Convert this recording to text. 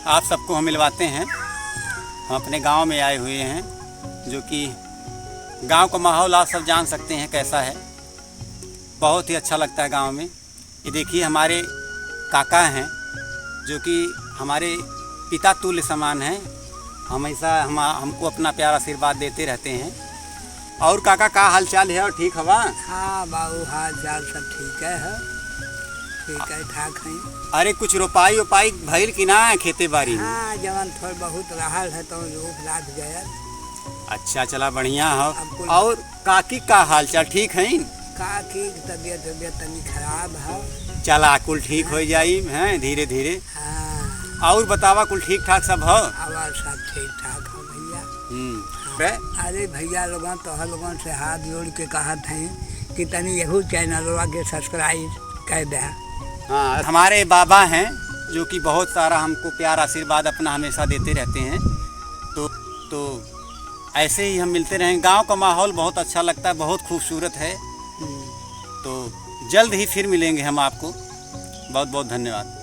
आप सबको हम मिलवाते हैं। हम अपने गांव में आए हुए हैं, जो कि गांव का माहौल आप सब जान सकते हैं कैसा है। बहुत ही अच्छा लगता है गांव में। ये देखिए हमारे काका हैं, जो कि हमारे पिता तुल्य समान हैं। हमेशा हमको अपना प्यार आशीर्वाद देते रहते हैं। और काका का हाल चाल है? और ठीक हवा? हाँ बाबू, हाल चाल सब ठीक है, ठीक है, ठाक है। अरे कुछ रोपाई वोपाई भइल कि ना है खेते बाड़ी में? हाँ, जवन थोड़ा बहुत रहल है तो रोप लाद गया। अच्छा, चला बढ़िया हो। और काकी का हाल चाल ठीक है? काकी की तबीयत तनी खराब है। चला कुल ठीक हो जाई हैं धीरे धीरे। हाँ। और बतावा कुल ठीक ठाक सब हो? आवाज सब ठीक ठाक हो भैया। हाँ। अरे भैया लोगन तो लोगन से हाथ जोड़ के कहत हैं कि तनी यहू चैनलवा के सब्सक्राइब कर दे। हाँ, हमारे बाबा हैं जो कि बहुत सारा हमको प्यार आशीर्वाद अपना हमेशा देते रहते हैं। तो ऐसे ही हम मिलते रहें। गांव का माहौल बहुत अच्छा लगता है, बहुत खूबसूरत है। तो जल्द ही फिर मिलेंगे हम आपको। बहुत बहुत धन्यवाद।